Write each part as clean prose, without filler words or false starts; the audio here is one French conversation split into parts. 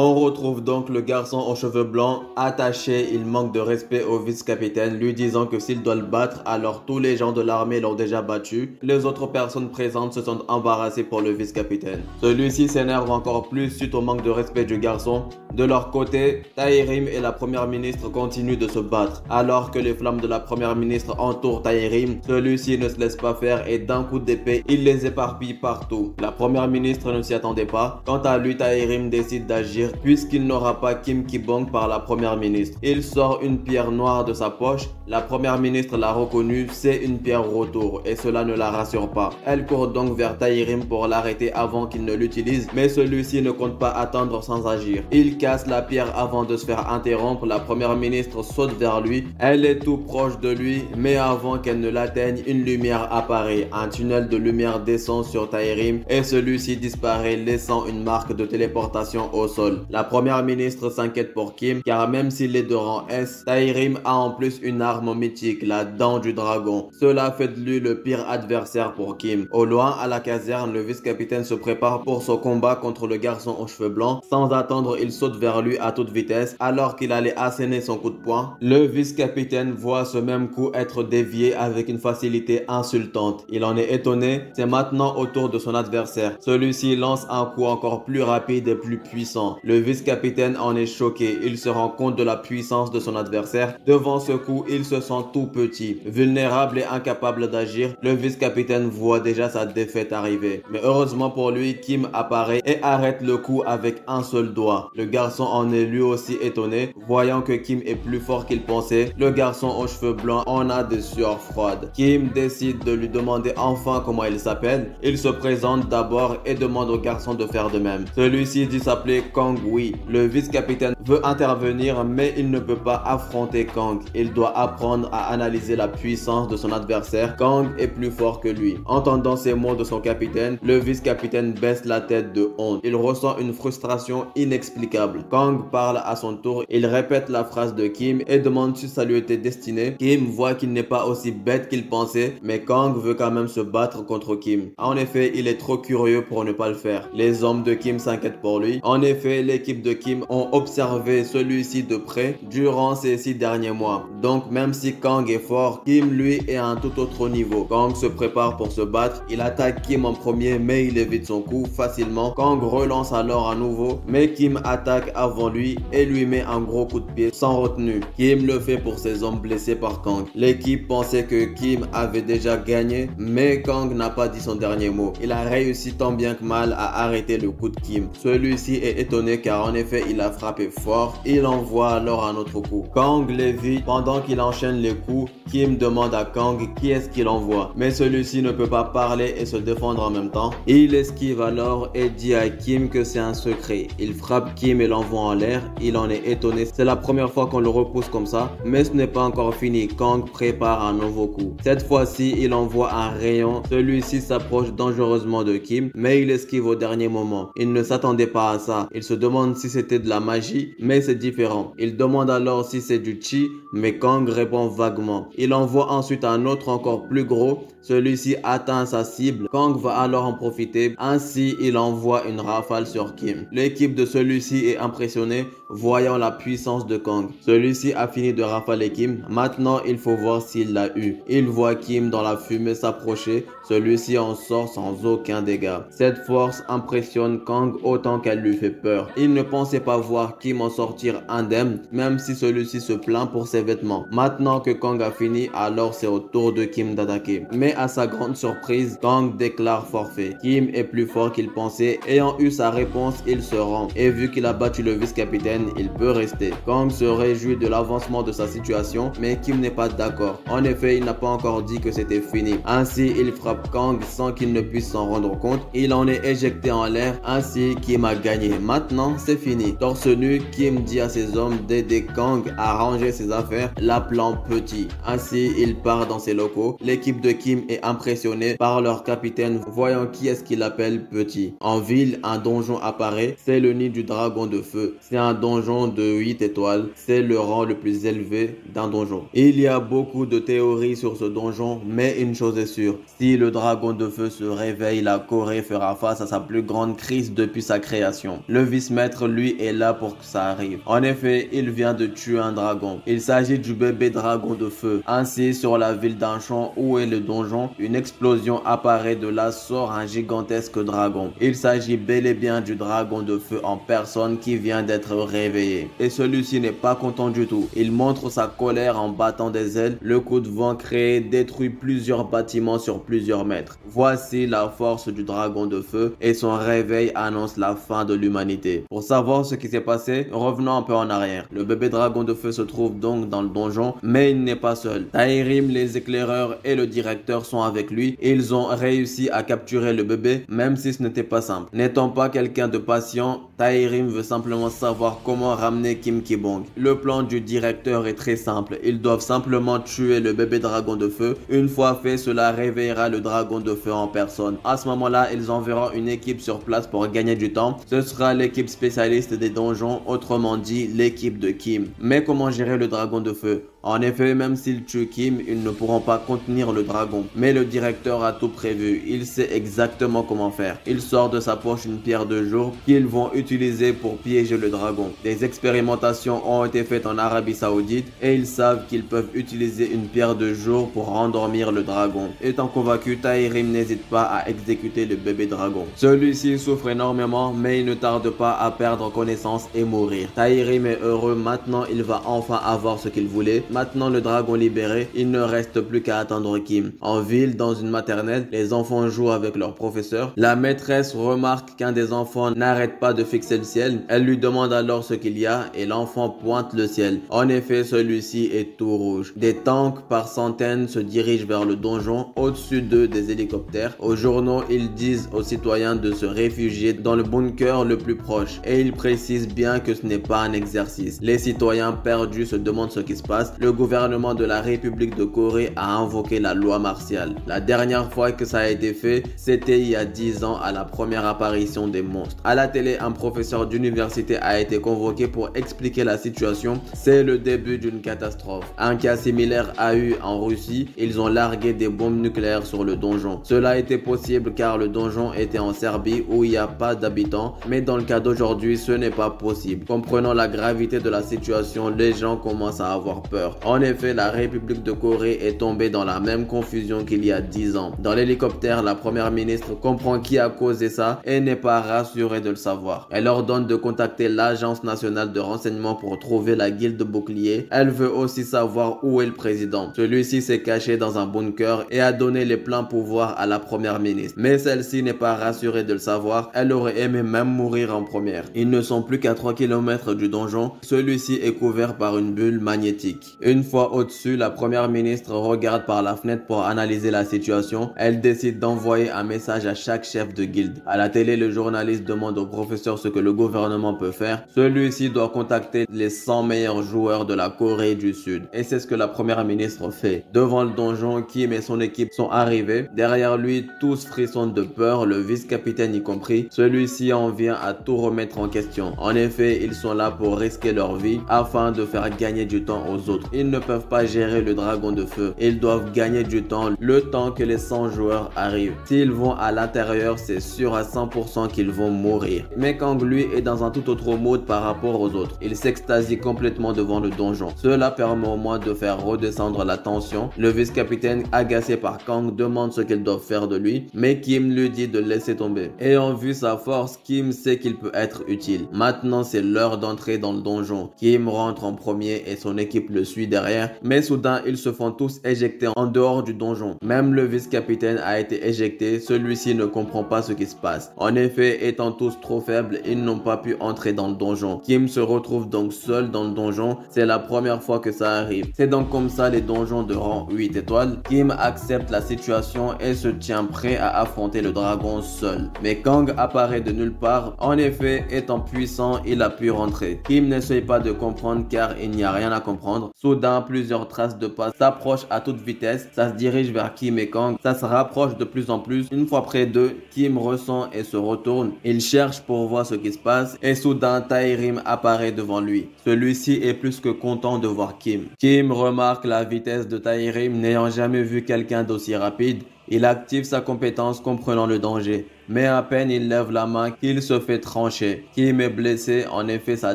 On retrouve donc le garçon aux cheveux blancs attaché, il manque de respect au vice-capitaine, lui disant que s'il doit le battre, alors tous les gens de l'armée l'ont déjà battu. Les autres personnes présentes se sentent embarrassées pour le vice-capitaine. Celui-ci s'énerve encore plus suite au manque de respect du garçon. De leur côté, Taïrim et la première ministre continuent de se battre. Alors que les flammes de la première ministre entourent Taïrim, celui-ci ne se laisse pas faire et d'un coup d'épée, il les éparpille partout. La première ministre ne s'y attendait pas. Quant à lui, Taïrim décide d'agir puisqu'il n'aura pas Kim Ki-bong par la première ministre. Il sort une pierre noire de sa poche. La première ministre l'a reconnue, c'est une pierre retour et cela ne la rassure pas. Elle court donc vers Taïrim pour l'arrêter avant qu'il ne l'utilise, mais celui-ci ne compte pas attendre sans agir. Il casse la pierre avant de se faire interrompre. La première ministre saute vers lui. Elle est tout proche de lui, mais avant qu'elle ne l'atteigne, une lumière apparaît. Un tunnel de lumière descend sur Taïrim et celui-ci disparaît, laissant une marque de téléportation au sol. La première ministre s'inquiète pour Kim, car même s'il est de rang S, Taïrim a en plus une arme mythique, la dent du dragon. Cela fait de lui le pire adversaire pour Kim. Au loin, à la caserne, le vice-capitaine se prépare pour son combat contre le garçon aux cheveux blancs. Sans attendre, il saute vers lui à toute vitesse. Alors qu'il allait asséner son coup de poing, le vice-capitaine voit ce même coup être dévié avec une facilité insultante. Il en est étonné. C'est maintenant au tour de son adversaire. Celui-ci lance un coup encore plus rapide et plus puissant. Le vice-capitaine en est choqué. Il se rend compte de la puissance de son adversaire. Devant ce coup, il se sent tout petit, vulnérable et incapable d'agir. Le vice-capitaine voit déjà sa défaite arriver. Mais heureusement pour lui, Kim apparaît et arrête le coup avec un seul doigt. Le garçon en est lui aussi étonné. Voyant que Kim est plus fort qu'il pensait, le garçon aux cheveux blancs en a des sueurs froides. Kim décide de lui demander enfin comment il s'appelle. Il se présente d'abord et demande au garçon de faire de même. Celui-ci dit s'appeler Kang Wei. Le vice-capitaine veut intervenir mais il ne peut pas affronter Kang. Il doit apprendre à analyser la puissance de son adversaire. Kang est plus fort que lui. Entendant ces mots de son capitaine, le vice-capitaine baisse la tête de honte. Il ressent une frustration inexplicable. Kang parle à son tour. Il répète la phrase de Kim et demande si ça lui était destiné. Kim voit qu'il n'est pas aussi bête qu'il pensait, mais Kang veut quand même se battre contre Kim. En effet, il est trop curieux pour ne pas le faire. Les hommes de Kim s'inquiètent pour lui. En effet, l'équipe de Kim ont observé celui-ci de près durant ces 6 derniers mois. Donc même si Kang est fort, Kim lui est à un tout autre niveau. Kang se prépare pour se battre. Il attaque Kim en premier mais il évite son coup facilement. Kang relance alors à nouveau, mais Kim attaque avant lui et lui met un gros coup de pied sans retenue. Kim le fait pour ses hommes blessés par Kang. L'équipe pensait que Kim avait déjà gagné, mais Kang n'a pas dit son dernier mot. Il a réussi tant bien que mal à arrêter le coup de Kim. Celui-ci est étonné car en effet il a frappé fort. Il envoie alors un autre coup. Kang l'évite pendant qu'il enchaîne les coups. Kim demande à Kang qui est-ce qu'il envoie, mais celui-ci ne peut pas parler et se défendre en même temps. Il esquive alors et dit à Kim que c'est un secret. Il frappe Kim et l'envoie en l'air. Il en est étonné. C'est la première fois qu'on le repousse comme ça, mais ce n'est pas encore fini. Kang prépare un nouveau coup. Cette fois-ci, il envoie un rayon. Celui-ci s'approche dangereusement de Kim, mais il esquive au dernier moment. Il ne s'attendait pas à ça. Il se demande si c'était de la magie, mais c'est différent. Il demande alors si c'est du chi, mais Kang répond vaguement. Il envoie ensuite un autre encore plus gros. Celui-ci atteint sa cible. Kang va alors en profiter. Ainsi, il envoie une rafale sur Kim. L'équipe de celui-ci est impressionnée voyant la puissance de Kang. Celui-ci a fini de rafaler Kim. Maintenant, il faut voir s'il l'a eu. Il voit Kim dans la fumée s'approcher. Celui-ci en sort sans aucun dégât. Cette force impressionne Kang autant qu'elle lui fait peur. Il ne pensait pas voir Kim en sortir indemne, même si celui-ci se plaint pour ses vêtements. Maintenant que Kang a fini, alors c'est au tour de Kim d'attaquer. Mais à sa grande surprise, Kang déclare forfait. Kim est plus fort qu'il pensait. Ayant eu sa réponse, il se rend. Et vu qu'il a battu le vice-capitaine, il peut rester. Kang se réjouit de l'avancement de sa situation, mais Kim n'est pas d'accord. En effet, il n'a pas encore dit que c'était fini. Ainsi, il frappe Kang sans qu'il ne puisse s'en rendre compte. Il en est éjecté en l'air. Ainsi, Kim a gagné. Maintenant, c'est fini. Torse nu, Kim dit à ses hommes d'aider Kang à ranger ses affaires, l'appelant petit. Ainsi, il part dans ses locaux. L'équipe de Kim est impressionnée par leur capitaine, voyant qui est-ce qu'il appelle petit. En ville, un donjon apparaît. C'est le nid du dragon de de feu. C'est un donjon de 8 étoiles. C'est le rang le plus élevé d'un donjon. Il y a beaucoup de théories sur ce donjon, mais une chose est sûre. Si le dragon de feu se réveille, la Corée fera face à sa plus grande crise depuis sa création. Le vice-maître, lui, est là pour que ça arrive. En effet, il vient de tuer un dragon. Il s'agit du bébé dragon de feu. Ainsi, sur la ville d'Anchon où est le donjon, une explosion apparaît. De là sort un gigantesque dragon. Il s'agit bel et bien du dragon de feu en personne qui vient d'être réveillé. Et celui-ci n'est pas content du tout. Il montre sa colère en battant des ailes. Le coup de vent créé détruit plusieurs bâtiments sur plusieurs mètres. Voici la force du dragon de feu et son réveil annonce la fin de l'humanité. Pour savoir ce qui s'est passé, revenons un peu en arrière. Le bébé dragon de feu se trouve donc dans le donjon, mais il n'est pas seul. Taïrim, les éclaireurs et le directeur sont avec lui. Ils ont réussi à capturer le bébé, même si ce n'était pas simple. N'étant pas quelqu'un de patient, Taïrim veut simplement savoir comment ramener Kim Ki-bong. Le plan du directeur est très simple. Ils doivent simplement tuer le bébé dragon de feu. Une fois fait, cela réveillera le dragon de feu en personne. À ce moment-là, ils enverront une équipe sur place pour gagner du temps. Ce sera l'équipe spécialiste des donjons, autrement dit l'équipe de Kim. Mais comment gérer le dragon de feu? En effet, même s'ils tuent Kim, ils ne pourront pas contenir le dragon. Mais le directeur a tout prévu. Il sait exactement comment faire. Il sort de sa poche une pierre de jour qu'ils vont utiliser pour piéger le dragon. Des expérimentations ont été faites en Arabie Saoudite et ils savent qu'ils peuvent utiliser une pierre de jour pour endormir le dragon. Étant convaincu, Taïrim n'hésite pas à exécuter le bébé dragon. Celui-ci souffre énormément, mais il ne tarde pas à perdre connaissance et mourir. Taïrim est heureux. Maintenant, il va enfin avoir ce qu'il voulait. Maintenant le dragon libéré, il ne reste plus qu'à attendre Kim. En ville, dans une maternelle, les enfants jouent avec leur professeur. La maîtresse remarque qu'un des enfants n'arrête pas de fixer le ciel. Elle lui demande alors ce qu'il y a et l'enfant pointe le ciel. En effet, celui-ci est tout rouge. Des tanks par centaines se dirigent vers le donjon. Au-dessus d'eux, des hélicoptères. Aux journaux, ils disent aux citoyens de se réfugier dans le bunker le plus proche. Et ils précisent bien que ce n'est pas un exercice. Les citoyens perdus se demandent ce qui se passe. Le gouvernement de la République de Corée a invoqué la loi martiale. La dernière fois que ça a été fait, c'était il y a 10 ans à la première apparition des monstres. À la télé, un professeur d'université a été convoqué pour expliquer la situation. C'est le début d'une catastrophe. Un cas similaire a eu en Russie. Ils ont largué des bombes nucléaires sur le donjon. Cela était possible car le donjon était en Serbie où il n'y a pas d'habitants. Mais dans le cas d'aujourd'hui, ce n'est pas possible. Comprenant la gravité de la situation, les gens commencent à avoir peur. En effet, la République de Corée est tombée dans la même confusion qu'il y a 10 ans. Dans l'hélicoptère, la première ministre comprend qui a causé ça et n'est pas rassurée de le savoir. Elle ordonne de contacter l'Agence nationale de renseignement pour trouver la guilde bouclier. Elle veut aussi savoir où est le président. Celui-ci s'est caché dans un bunker et a donné les pleins pouvoirs à la première ministre. Mais celle-ci n'est pas rassurée de le savoir. Elle aurait aimé même mourir en première. Ils ne sont plus qu'à 3 km du donjon. Celui-ci est couvert par une bulle magnétique. Une fois au-dessus, la première ministre regarde par la fenêtre pour analyser la situation. Elle décide d'envoyer un message à chaque chef de guilde. À la télé, le journaliste demande au professeur ce que le gouvernement peut faire. Celui-ci doit contacter les 100 meilleurs joueurs de la Corée du Sud. Et c'est ce que la première ministre fait. Devant le donjon, Kim et son équipe sont arrivés. Derrière lui, tous frissonnent de peur, le vice-capitaine y compris. Celui-ci en vient à tout remettre en question. En effet, ils sont là pour risquer leur vie afin de faire gagner du temps aux autres. Ils ne peuvent pas gérer le dragon de feu. Ils doivent gagner du temps, le temps que les 100 joueurs arrivent. S'ils vont à l'intérieur, c'est sûr à 100% qu'ils vont mourir. Mais Kang, lui, est dans un tout autre mode par rapport aux autres. Il s'extasie complètement devant le donjon. Cela permet au moins de faire redescendre la tension. Le vice-capitaine, agacé par Kang, demande ce qu'ils doivent faire de lui, mais Kim lui dit de laisser tomber. Ayant vu sa force, Kim sait qu'il peut être utile. Maintenant, c'est l'heure d'entrer dans le donjon. Kim rentre en premier et son équipe le suit derrière, mais soudain, ils se font tous éjecter en dehors du donjon. Même le vice-capitaine a été éjecté. Celui-ci ne comprend pas ce qui se passe. En effet, étant tous trop faibles, ils n'ont pas pu entrer dans le donjon. Kim se retrouve donc seul dans le donjon. C'est la première fois que ça arrive. C'est donc comme ça les donjons de rang 8 étoiles. Kim accepte la situation et se tient prêt à affronter le dragon seul. Mais Kang apparaît de nulle part. En effet, étant puissant, il a pu rentrer. Kim n'essaye pas de comprendre car il n'y a rien à comprendre. Soudain, plusieurs traces de pas s'approchent à toute vitesse. Ça se dirige vers Kim et Kang. Ça se rapproche de plus en plus. Une fois près d'eux, Kim ressent et se retourne. Il cherche pour voir ce qui se passe et soudain, Taerim apparaît devant lui. Celui-ci est plus que content de voir Kim. Kim remarque la vitesse de Taerim, n'ayant jamais vu quelqu'un d'aussi rapide. Il active sa compétence comprenant le danger. Mais à peine il lève la main qu'il se fait trancher. Kim est blessé, en effet sa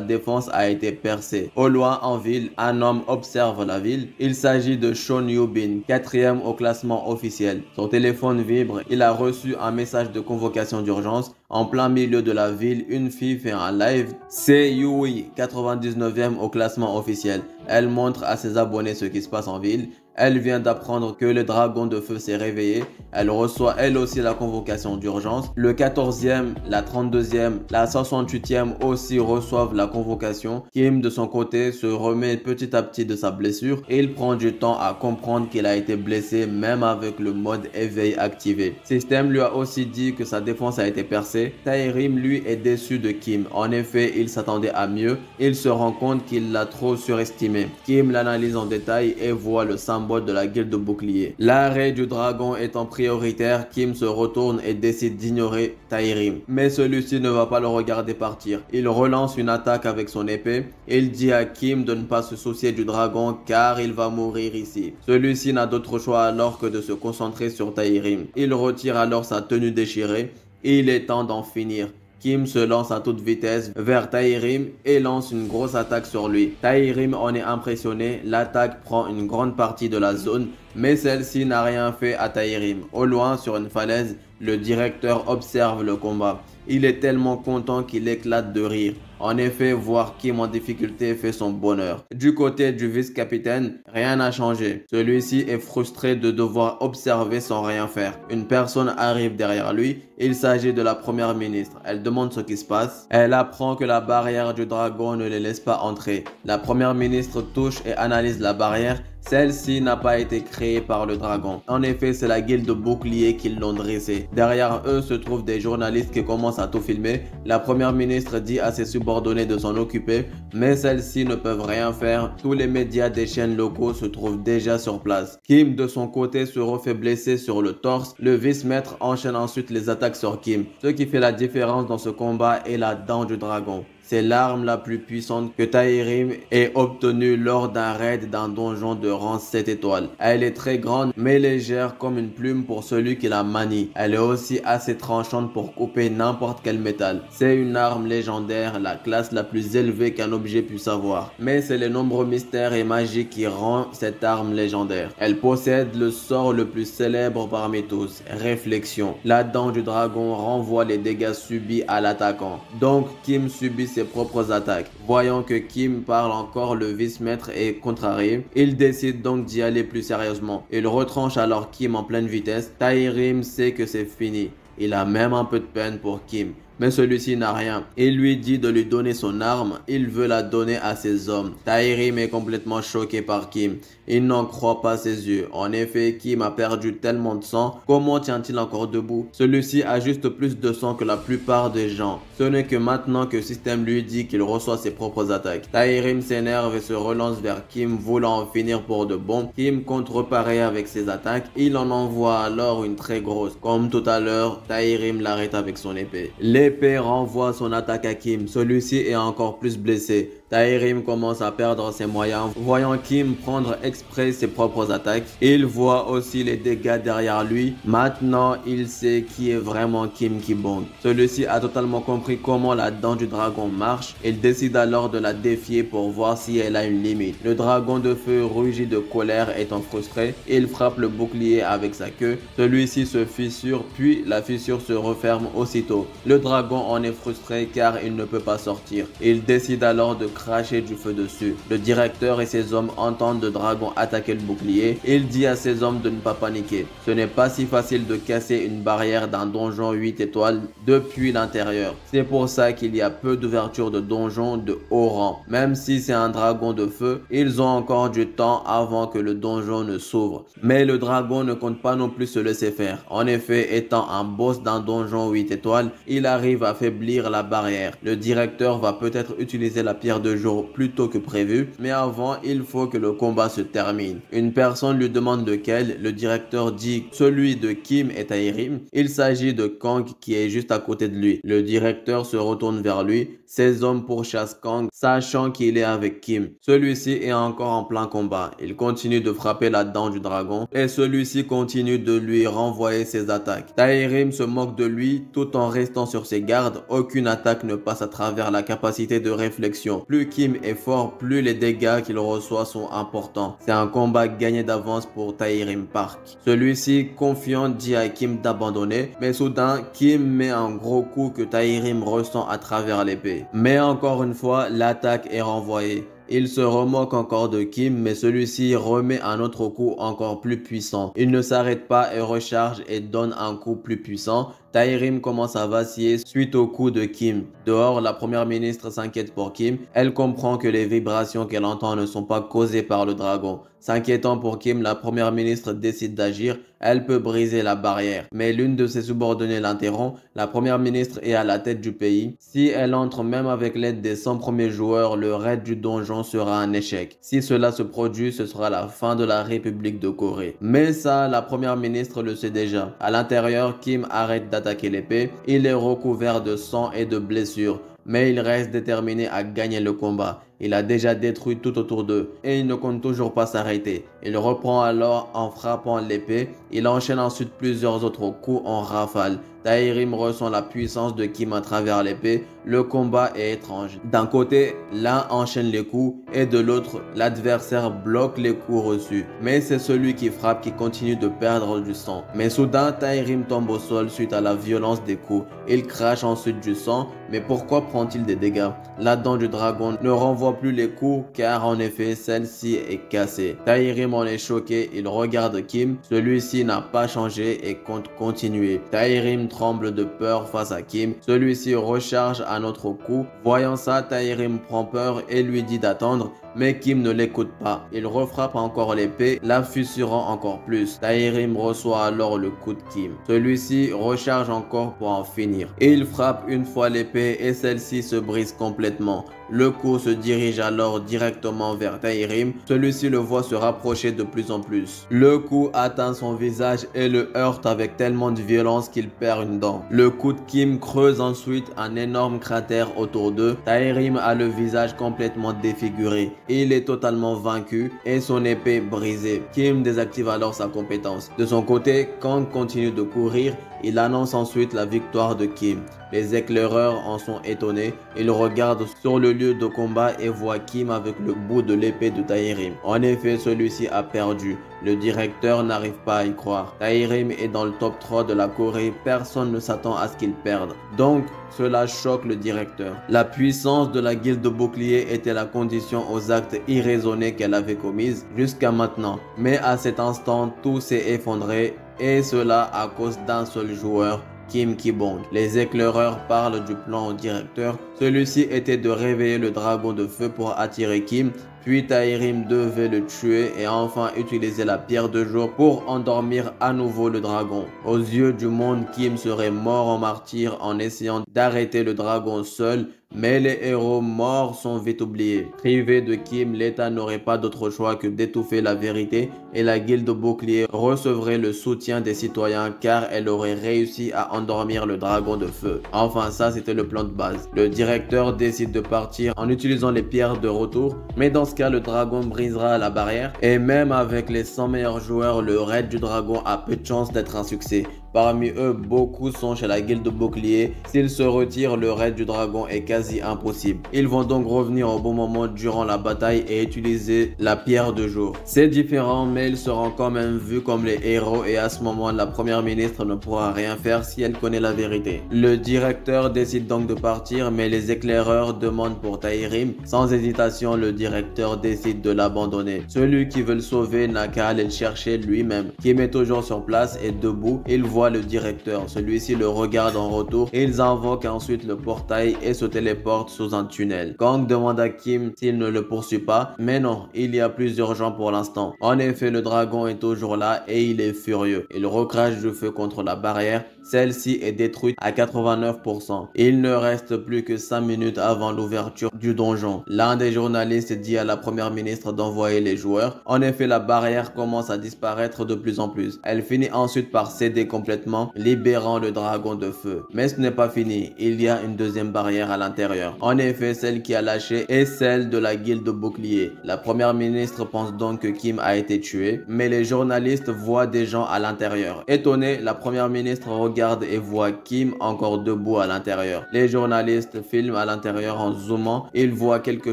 défense a été percée. Au loin en ville, un homme observe la ville. Il s'agit de Sean Yubin, 4e au classement officiel. Son téléphone vibre, il a reçu un message de convocation d'urgence. En plein milieu de la ville, une fille fait un live. C'est Yui, 99e au classement officiel. Elle montre à ses abonnés ce qui se passe en ville. Elle vient d'apprendre que le dragon de feu s'est réveillé. Elle reçoit elle aussi la convocation d'urgence. Le 14e, la 32e, la 68e aussi reçoivent la convocation. Kim de son côté se remet petit à petit de sa blessure et il prend du temps à comprendre qu'il a été blessé même avec le mode éveil activé. System lui a aussi dit que sa défense a été percée. Taerim lui est déçu de Kim. En effet, il s'attendait à mieux. Il se rend compte qu'il l'a trop surestimé. Kim l'analyse en détail et voit le symbole de la guilde de bouclier. L'arrêt du dragon étant prioritaire, Kim se retourne et décide d'ignorer Taerim. Mais celui-ci ne va pas le regarder partir. Il relance une attaque avec son épée. Il dit à Kim de ne pas se soucier du dragon car il va mourir ici. Celui-ci n'a d'autre choix alors que de se concentrer sur Taerim. Il retire alors sa tenue déchirée et il est temps d'en finir. Kim se lance à toute vitesse vers Taerim et lance une grosse attaque sur lui. Taerim en est impressionné, l'attaque prend une grande partie de la zone, mais celle-ci n'a rien fait à Taerim. Au loin, sur une falaise, le directeur observe le combat. Il est tellement content qu'il éclate de rire. En effet, voir Kim en difficulté fait son bonheur. Du côté du vice-capitaine, rien n'a changé. Celui-ci est frustré de devoir observer sans rien faire. Une personne arrive derrière lui. Il s'agit de la première ministre. Elle demande ce qui se passe. Elle apprend que la barrière du dragon ne les laisse pas entrer. La première ministre touche et analyse la barrière. Celle-ci n'a pas été créée par le dragon. En effet, c'est la guilde de boucliers qui l'ont dressée. Derrière eux se trouvent des journalistes qui commencent à tout filmer. La première ministre dit à ses subordonnés de s'en occuper, mais celles-ci ne peuvent rien faire. Tous les médias des chaînes locaux se trouvent déjà sur place. Kim, de son côté, se refait blesser sur le torse. Le vice-maître enchaîne ensuite les attaques sur Kim. Ce qui fait la différence dans ce combat est la dent du dragon. C'est l'arme la plus puissante que Taerim ait obtenue lors d'un raid d'un donjon de rang 7 étoiles. Elle est très grande mais légère comme une plume pour celui qui la manie. Elle est aussi assez tranchante pour couper n'importe quel métal. C'est une arme légendaire, la classe la plus élevée qu'un objet puisse avoir. Mais c'est les nombreux mystères et magies qui rendent cette arme légendaire. Elle possède le sort le plus célèbre parmi tous, Réflexion. La dent du dragon renvoie les dégâts subis à l'attaquant. Donc Kim subit ses propres attaques. Voyant que Kim parle encore, le vice-maître est contrarié. Il décide donc d'y aller plus sérieusement. Il retranche alors Kim en pleine vitesse. Taerim sait que c'est fini. Il a même un peu de peine pour Kim. Mais celui-ci n'a rien. Il lui dit de lui donner son arme. Il veut la donner à ses hommes. Taerim est complètement choqué par Kim. Il n'en croit pas ses yeux. En effet, Kim a perdu tellement de sang. Comment tient-il encore debout? Celui-ci a juste plus de sang que la plupart des gens. Ce n'est que maintenant que System lui dit qu'il reçoit ses propres attaques. Taerim s'énerve et se relance vers Kim, voulant en finir pour de bon. Kim compte reparer avec ses attaques. Il en envoie alors une très grosse. Comme tout à l'heure, Taerim l'arrête avec son épée. L'épée renvoie son attaque à Kim. Celui-ci est encore plus blessé. Taerim commence à perdre ses moyens, voyant Kim prendre exprès ses propres attaques. Il voit aussi les dégâts derrière lui. Maintenant, il sait qui est vraiment Kim Ki-bong. Celui-ci a totalement compris comment la dent du dragon marche. Il décide alors de la défier pour voir si elle a une limite. Le dragon de feu rugit de colère étant frustré. Il frappe le bouclier avec sa queue. Celui-ci se fissure, puis la fissure se referme aussitôt. Le dragon en est frustré car il ne peut pas sortir. Il décide alors de cracher du feu dessus. Le directeur et ses hommes entendent le dragon attaquer le bouclier. Il dit à ses hommes de ne pas paniquer. Ce n'est pas si facile de casser une barrière d'un donjon 8 étoiles depuis l'intérieur. C'est pour ça qu'il y a peu d'ouvertures de donjons de haut rang. Même si c'est un dragon de feu, ils ont encore du temps avant que le donjon ne s'ouvre. Mais le dragon ne compte pas non plus se laisser faire. En effet, étant un boss d'un donjon 8 étoiles, il a arrive à affaiblir la barrière. Le directeur va peut-être utiliser la pierre de jour plus tôt que prévu, mais avant, il faut que le combat se termine. Une personne lui demande lequel, le directeur dit celui de Kim et Taerim. Il s'agit de Kang qui est juste à côté de lui. Le directeur se retourne vers lui. Ses hommes pourchassent Kang, sachant qu'il est avec Kim. Celui-ci est encore en plein combat. Il continue de frapper la dent du dragon et celui-ci continue de lui renvoyer ses attaques. Taerim se moque de lui tout en restant sur ses gardes. Aucune attaque ne passe à travers la capacité de réflexion. Plus Kim est fort, plus les dégâts qu'il reçoit sont importants. C'est un combat gagné d'avance pour Taerim Park. Celui-ci, confiant, dit à Kim d'abandonner, mais soudain, Kim met un gros coup que Taerim ressent à travers l'épée. Mais encore une fois, l'attaque est renvoyée. Il se remoque encore de Kim, mais celui-ci remet un autre coup encore plus puissant. Il ne s'arrête pas et recharge et donne un coup plus puissant. Taerim commence à vaciller suite au coup de Kim. Dehors, la première ministre s'inquiète pour Kim. Elle comprend que les vibrations qu'elle entend ne sont pas causées par le dragon. S'inquiétant pour Kim, la première ministre décide d'agir. Elle peut briser la barrière. Mais l'une de ses subordonnées l'interrompt. La première ministre est à la tête du pays. Si elle entre même avec l'aide des 100 premiers joueurs, le raid du donjon sera un échec. Si cela se produit, ce sera la fin de la République de Corée. Mais ça, la première ministre le sait déjà. À l'intérieur, Kim arrête d'attaquer l'épée. Il est recouvert de sang et de blessures. Mais il reste déterminé à gagner le combat. Il a déjà détruit tout autour d'eux et il ne compte toujours pas s'arrêter. Il reprend alors en frappant l'épée. Il enchaîne ensuite plusieurs autres coups en rafale. Taerim ressent la puissance de Kim à travers l'épée. Le combat est étrange. D'un côté, l'un enchaîne les coups et de l'autre, l'adversaire bloque les coups reçus. Mais c'est celui qui frappe qui continue de perdre du sang. Mais soudain, Taerim tombe au sol suite à la violence des coups. Il crache ensuite du sang. Mais pourquoi prend-il des dégâts? La dent du dragon ne renvoie plus les coups car en effet celle-ci est cassée. Taerim en est choqué, il regarde Kim, celui-ci n'a pas changé et compte continuer. Taerim tremble de peur face à Kim, celui-ci recharge un autre coup. Voyant ça, Taerim prend peur et lui dit d'attendre. Mais Kim ne l'écoute pas. Il refrappe encore l'épée, la fissurant encore plus. Taerim reçoit alors le coup de Kim. Celui-ci recharge encore pour en finir. Il frappe une fois l'épée et celle-ci se brise complètement. Le coup se dirige alors directement vers Taerim. Celui-ci le voit se rapprocher de plus en plus. Le coup atteint son visage et le heurte avec tellement de violence qu'il perd une dent. Le coup de Kim creuse ensuite un énorme cratère autour d'eux. Taerim a le visage complètement défiguré. Il est totalement vaincu et son épée brisée. Kim désactive alors sa compétence. De son côté, Kang continue de courir. Il annonce ensuite la victoire de Kim. Les éclaireurs en sont étonnés. Ils regardent sur le lieu de combat et voient Kim avec le bout de l'épée de Taerim. En effet, celui-ci a perdu. Le directeur n'arrive pas à y croire. Taerim est dans le top 3 de la Corée. Personne ne s'attend à ce qu'il perde. Donc, cela choque le directeur. La puissance de la guilde de bouclier était la condition aux actes irraisonnés qu'elle avait commis jusqu'à maintenant. Mais à cet instant, tout s'est effondré et cela à cause d'un seul joueur, Kim Ki-bong. Les éclaireurs parlent du plan au directeur. Celui-ci était de réveiller le dragon de feu pour attirer Kim. Puis Taerim devait le tuer et enfin utiliser la pierre de jour pour endormir à nouveau le dragon. Aux yeux du monde, Kim serait mort en martyr en essayant d'arrêter le dragon seul. Mais les héros morts sont vite oubliés. Privé de Kim, l'État n'aurait pas d'autre choix que d'étouffer la vérité et la guilde bouclier recevrait le soutien des citoyens car elle aurait réussi à endormir le dragon de feu. Enfin, ça c'était le plan de base. Le directeur décide de partir en utilisant les pierres de retour, mais dans ce cas, le dragon brisera la barrière et même avec les 100 meilleurs joueurs, le raid du dragon a peu de chance d'être un succès. Parmi eux, beaucoup sont chez la guilde bouclier. S'ils se retirent, le raid du dragon est quasi impossible. Ils vont donc revenir au bon moment durant la bataille et utiliser la pierre de jour. C'est différent, mais ils seront quand même vus comme les héros et à ce moment, la première ministre ne pourra rien faire si elle connaît la vérité. Le directeur décide donc de partir, mais les éclaireurs demandent pour Taerim. Sans hésitation, le directeur décide de l'abandonner. Celui qui veut le sauver n'a qu'à aller le chercher lui-même. Kim est toujours sur place et debout. Il voit le directeur. Celui-ci le regarde en retour. Ils invoquent ensuite le portail et se téléportent sous un tunnel. Kang demande à Kim s'il ne le poursuit pas, mais non, il y a plus urgent pour l'instant. En effet, le dragon est toujours là et il est furieux. Il recrache du feu contre la barrière. Celle-ci est détruite à 89%. Il ne reste plus que 5 minutes avant l'ouverture du donjon. L'un des journalistes dit à la première ministre d'envoyer les joueurs. En effet, la barrière commence à disparaître de plus en plus. Elle finit ensuite par céder complètement, libérant le dragon de feu. Mais ce n'est pas fini. Il y a une deuxième barrière à l'intérieur. En effet, celle qui a lâché est celle de la guilde bouclier. La première ministre pense donc que Kim a été tué, mais les journalistes voient des gens à l'intérieur. Étonnée, la première ministre regarde et voit Kim encore debout à l'intérieur. Les journalistes filment à l'intérieur en zoomant. Ils voient quelque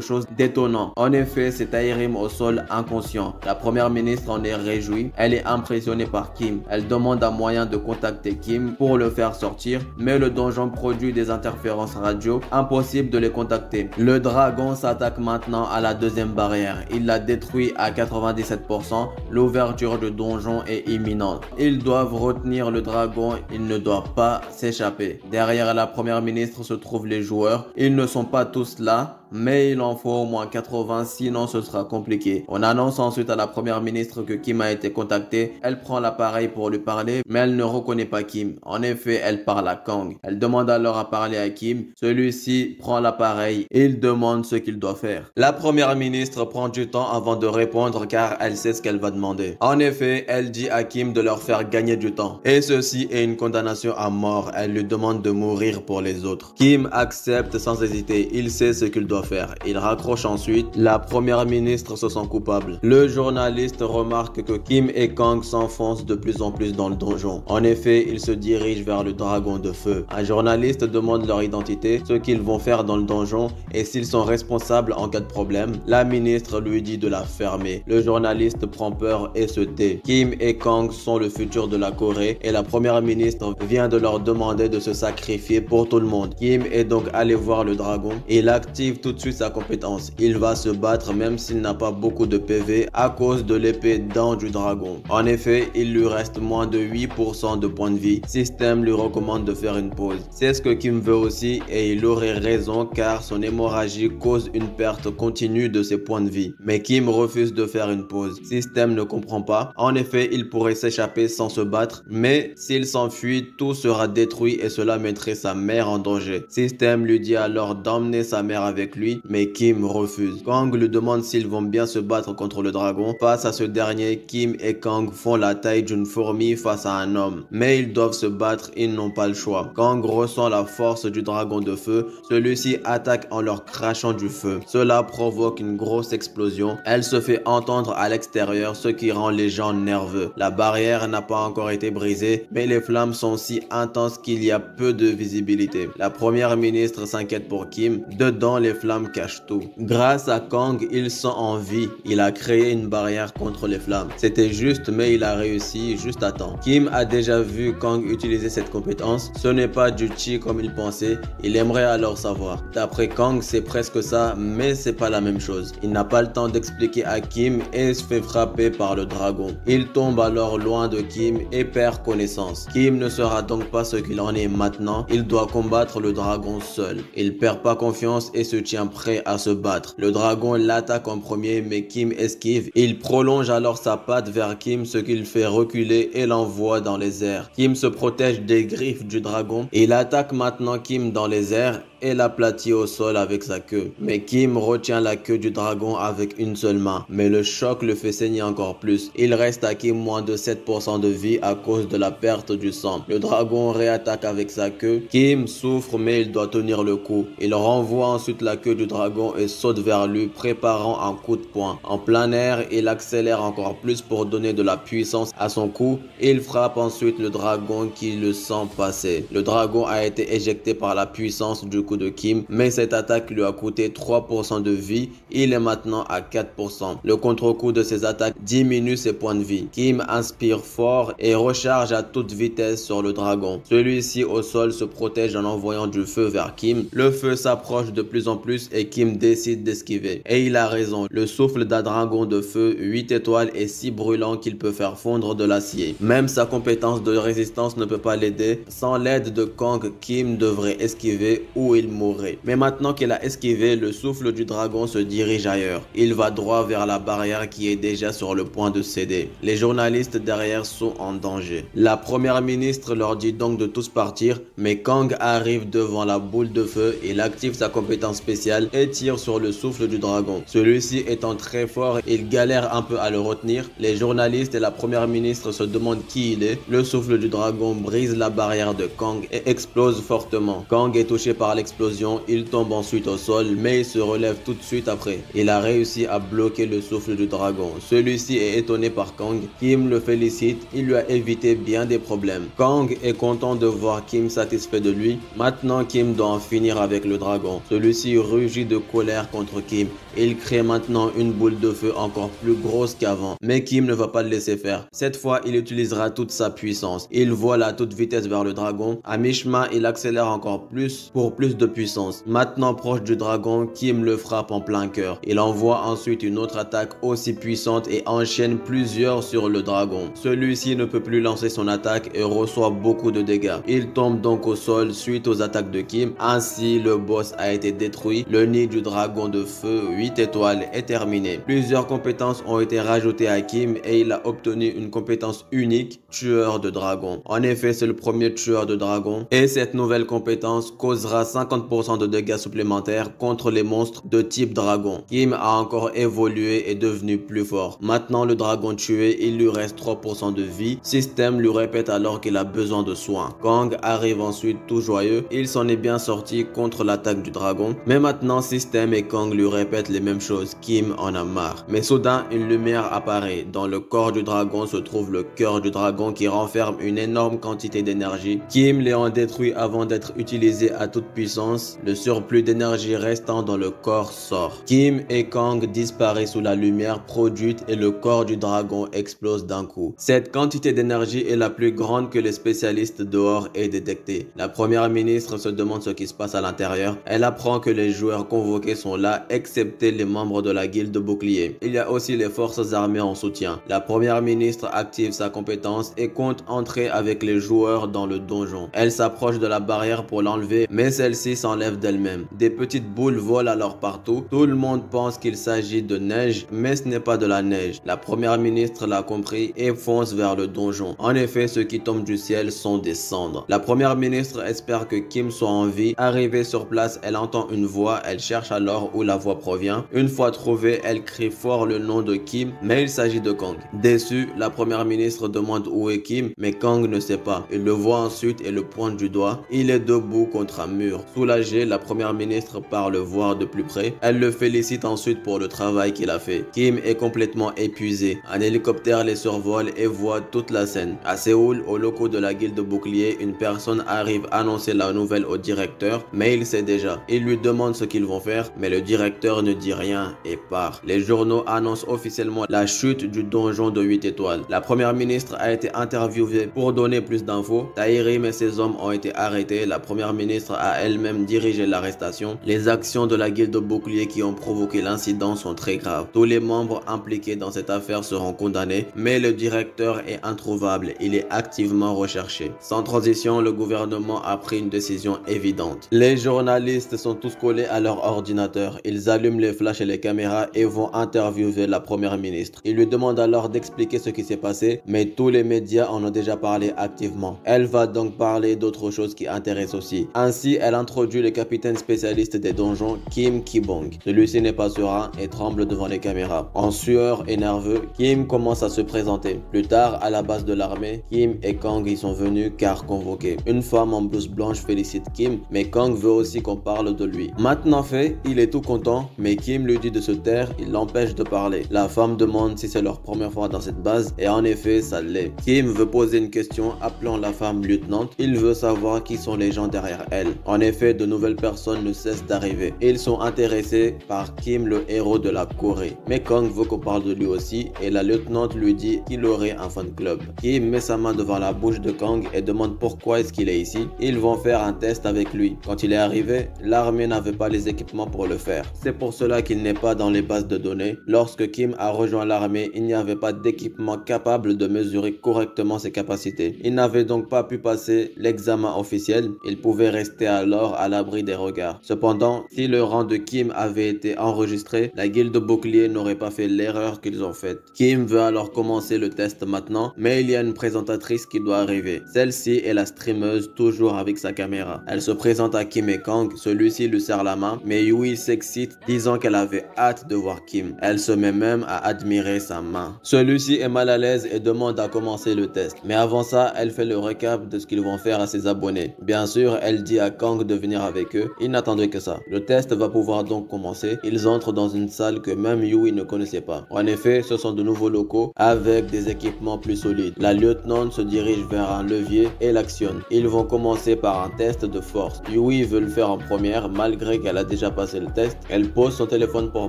chose d'étonnant. En effet, c'est Taerim au sol inconscient. La première ministre en est réjouie. Elle est impressionnée par Kim. Elle demande un moyen de contacter Kim pour le faire sortir, mais le donjon produit des interférences radio. Impossible de les contacter. Le dragon s'attaque maintenant à la deuxième barrière. Il la détruit à 97%. L'ouverture du donjon est imminente. Ils doivent retenir le dragon. Il ne doit pas s'échapper. Derrière la première ministre se trouvent les joueurs. Ils ne sont pas tous là, mais il en faut au moins 80, sinon ce sera compliqué. On annonce ensuite à la première ministre que Kim a été contactée. Elle prend l'appareil pour lui parler, mais elle ne reconnaît pas Kim. En effet, elle parle à Kang. Elle demande alors à parler à Kim. Celui-ci prend l'appareil et il demande ce qu'il doit faire. La première ministre prend du temps avant de répondre car elle sait ce qu'elle va demander. En effet, elle dit à Kim de leur faire gagner du temps. Et ceci est une condamnation à mort. Elle lui demande de mourir pour les autres. Kim accepte sans hésiter. Il sait ce qu'il doit faire. Il raccroche ensuite. La première ministre se sent coupable. Le journaliste remarque que Kim et Kang s'enfoncent de plus en plus dans le donjon. En effet, ils se dirigent vers le dragon de feu. Un journaliste demande leur identité, ce qu'ils vont faire dans le donjon et s'ils sont responsables en cas de problème. La ministre lui dit de la fermer. Le journaliste prend peur et se tait. Kim et Kang sont le futur de la Corée et la première ministre vient de leur demander de se sacrifier pour tout le monde. Kim est donc allé voir le dragon. Il active tout de suite sa compétence. Il va se battre même s'il n'a pas beaucoup de PV à cause de l'épée dent du dragon. En effet, il lui reste moins de 8% de points de vie. Système lui recommande de faire une pause. C'est ce que Kim veut aussi et il aurait raison car son hémorragie cause une perte continue de ses points de vie. Mais Kim refuse de faire une pause. Système ne comprend pas. En effet, il pourrait s'échapper sans se battre, mais s'il s'enfuit, tout sera détruit et cela mettrait sa mère en danger. Système lui dit alors d'emmener sa mère avec lui, mais Kim refuse. Kang lui demande s'ils vont bien se battre contre le dragon. Face à ce dernier, Kim et Kang font la taille d'une fourmi face à un homme. Mais ils doivent se battre, ils n'ont pas le choix. Kang ressent la force du dragon de feu. Celui-ci attaque en leur crachant du feu. Cela provoque une grosse explosion. Elle se fait entendre à l'extérieur, ce qui rend les gens nerveux. La barrière n'a pas encore été brisée, mais les flammes sont si intenses qu'il y a peu de visibilité. La première ministre s'inquiète pour Kim. Dedans, les flammes cachent tout. Grâce à Kang, ils sont en vie. Il a créé une barrière contre les flammes. C'était juste, mais il a réussi juste à temps. Kim a déjà vu Kang utiliser cette compétence. Ce n'est pas du chi comme il pensait. Il aimerait alors savoir. D'après Kang, c'est presque ça, mais c'est pas la même chose. Il n'a pas le temps d'expliquer à Kim et se fait frapper par le dragon. Il tombe alors loin de Kim et perd connaissance. Kim ne saura donc pas ce qu'il en est maintenant. Il doit combattre le dragon seul. Il perd pas confiance et se tient prêt à se battre. Le dragon l'attaque en premier, mais Kim esquive. Il prolonge alors sa patte vers Kim, ce qui le fait reculer et l'envoie dans les airs. Kim se protège des griffes du dragon. Il attaque maintenant Kim dans les airs et l'aplatit au sol avec sa queue. Mais Kim retient la queue du dragon avec une seule main. Mais le choc le fait saigner encore plus. Il reste à Kim moins de 7% de vie à cause de la perte du sang. Le dragon réattaque avec sa queue. Kim souffre mais il doit tenir le coup. Il renvoie ensuite la queue du dragon et saute vers lui, préparant un coup de poing. En plein air, il accélère encore plus pour donner de la puissance à son coup. Il frappe ensuite le dragon qui le sent passer. Le dragon a été éjecté par la puissance du coup de Kim, mais cette attaque lui a coûté 3% de vie. Il est maintenant à 4%. Le contre-coup de ses attaques diminue ses points de vie. Kim inspire fort et recharge à toute vitesse sur le dragon. Celui-ci au sol se protège en envoyant du feu vers Kim. Le feu s'approche de plus en plus et Kim décide d'esquiver. Et il a raison. Le souffle d'un dragon de feu 8 étoiles est si brûlant qu'il peut faire fondre de l'acier. Même sa compétence de résistance ne peut pas l'aider. Sans l'aide de Kang, Kim devrait esquiver ou il mourrait. Mais maintenant qu'il a esquivé, le souffle du dragon se dirige ailleurs. Il va droit vers la barrière qui est déjà sur le point de céder. Les journalistes derrière sont en danger. La première ministre leur dit donc de tous partir, mais Kang arrive devant la boule de feu, il active sa compétence spéciale et tire sur le souffle du dragon. Celui-ci étant très fort, il galère un peu à le retenir. Les journalistes et la première ministre se demandent qui il est. Le souffle du dragon brise la barrière de Kang et explose fortement. Kang est touché par l'explosion, il tombe ensuite au sol, mais il se relève tout de suite après. Il a réussi à bloquer le souffle du dragon. Celui-ci est étonné par Kang. Kim le félicite, il lui a évité bien des problèmes. Kang est content de voir Kim satisfait de lui. Maintenant, Kim doit en finir avec le dragon. Celui-ci rugit de colère contre Kim. Il crée maintenant une boule de feu encore plus grosse qu'avant. Mais Kim ne va pas le laisser faire. Cette fois, il utilisera toute sa puissance. Il vole à toute vitesse vers le dragon. À mi-chemin, il accélère encore plus pour plus de puissance. Maintenant proche du dragon, Kim le frappe en plein cœur. Il envoie ensuite une autre attaque aussi puissante et enchaîne plusieurs sur le dragon. Celui-ci ne peut plus lancer son attaque et reçoit beaucoup de dégâts. Il tombe donc au sol suite aux attaques de Kim. Ainsi, le boss a été détruit. Le nid du dragon de feu 8 étoiles est terminé. Plusieurs compétences ont été rajoutées à Kim et il a obtenu une compétence unique, tueur de dragon. En effet, c'est le premier tueur de dragon et cette nouvelle compétence causera 50% de dégâts supplémentaires contre les monstres de type dragon. Kim a encore évolué et devenu plus fort. Maintenant le dragon tué, il lui reste 3% de vie. Système lui répète alors qu'il a besoin de soins. Kang arrive ensuite tout joyeux. Il s'en est bien sorti contre l'attaque du dragon. Mais maintenant Système et Kang lui répètent les mêmes choses. Kim en a marre. Mais soudain une lumière apparaît. Dans le corps du dragon se trouve le cœur du dragon qui renferme une énorme quantité d'énergie. Kim l'ayant détruit avant d'être utilisé à toute puissance, le surplus d'énergie restant dans le corps sort. Kim et Kang disparaissent sous la lumière produite et le corps du dragon explose d'un coup. Cette quantité d'énergie est la plus grande que les spécialistes dehors aient détectée. La première ministre se demande ce qui se passe à l'intérieur. Elle apprend que les joueurs convoqués sont là, excepté les membres de la guilde bouclier. Il y a aussi les forces armées en soutien. La première ministre active sa compétence et compte entrer avec les joueurs dans le donjon. Elle s'approche de la barrière pour l'enlever, mais celle-ci s'enlève d'elle-même. Des petites boules volent alors partout. Tout le monde pense qu'il s'agit de neige, mais ce n'est pas de la neige. La première ministre l'a compris et fonce vers le donjon. En effet, ce qui tombe du ciel sont des cendres. La première ministre espère que Kim soit en vie. Arrivée sur place, elle entend une voix. Elle cherche alors où la voix provient. Une fois trouvée, elle crie fort le nom de Kim, mais il s'agit de Kang. Déçue, la première ministre demande où est Kim, mais Kang ne sait pas. Il le voit ensuite et le pointe du doigt. Il est debout contre un mur. Soulagée, la première ministre part le voir de plus près. Elle le félicite ensuite pour le travail qu'il a fait. Kim est complètement épuisé. Un hélicoptère les survole et voit toute la scène. À Séoul, au locaux de la guilde bouclier, une personne arrive annoncer la nouvelle au directeur, mais il sait déjà. Il lui demande ce qu'ils vont faire, mais le directeur ne dit rien et part. Les journaux annoncent officiellement la chute du donjon de 8 étoiles. La première ministre a été interviewée pour donner plus d'infos. Taïrim et ses hommes ont été arrêtés. La première ministre a elle-même dirigé l'arrestation. Les actions de la guilde bouclier qui ont provoqué l'incident sont très graves. Tous les membres impliqués dans cette affaire seront condamnés, mais le directeur est introuvable. Il est activement recherché. Sans transition, le gouvernement a pris une décision évidente. Les journalistes sont tous collés à leur ordinateur. Ils allument les flashs et les caméras et vont interviewer la première ministre. Ils lui demandent alors d'expliquer ce qui s'est passé, mais tous les médias en ont déjà parlé activement. Elle va donc parler d'autres choses qui intéressent aussi. Ainsi, elle introduit le capitaine spécialiste des donjons, Kim Ki-bong. Celui-ci n'est pas serein et tremble devant les caméras. En sueur et nerveux, Kim commence à se présenter. Plus tard, à la base de l'armée, Kim et Kang y sont venus car convoqués. Une femme en blouse blanche félicite Kim, mais Kang veut aussi qu'on parle de lui. Maintenant fait, il est tout content, mais Kim lui dit de se taire, il l'empêche de parler. La femme demande si c'est leur première fois dans cette base, et en effet, ça l'est. Kim veut poser une question, appelant la femme lieutenante. Il veut savoir qui sont les gens derrière elle. En effet, de nouvelles personnes ne cessent d'arriver. Ils sont intéressés par Kim, le héros de la Corée. Mais Kang veut qu'on parle de lui aussi, et la lieutenante lui dit qu'il aurait un fan club. Kim met sa main devant la bouche de Kang et demande pourquoi est-ce qu'il est ici. Ils vont faire un test avec lui. Quand il est arrivé, l'armée n'avait pas les équipements pour le faire. C'est pour cela qu'il n'est pas dans les bases de données. Lorsque Kim a rejoint l'armée, il n'y avait pas d'équipement capable de mesurer correctement ses capacités. Il n'avait donc pas pu passer l'examen officiel. Il pouvait rester à l'ordre alors à l'abri des regards. Cependant, si le rang de Kim avait été enregistré, la guilde bouclier n'aurait pas fait l'erreur qu'ils ont faite. Kim veut alors commencer le test maintenant, mais il y a une présentatrice qui doit arriver. Celle-ci est la streameuse, toujours avec sa caméra. Elle se présente à Kim et Kang, celui-ci lui serre la main, mais Yui s'excite, disant qu'elle avait hâte de voir Kim. Elle se met même à admirer sa main. Celui-ci est mal à l'aise et demande à commencer le test. Mais avant ça, elle fait le récap de ce qu'ils vont faire à ses abonnés. Bien sûr, elle dit à Kang de venir avec eux. Il n'attendait que ça. Le test va pouvoir donc commencer. Ils entrent dans une salle que même Yui ne connaissait pas. En effet, ce sont de nouveaux locaux avec des équipements plus solides. La lieutenante se dirige vers un levier et l'actionne. Ils vont commencer par un test de force. Yui veut le faire en première malgré qu'elle a déjà passé le test. Elle pose son téléphone pour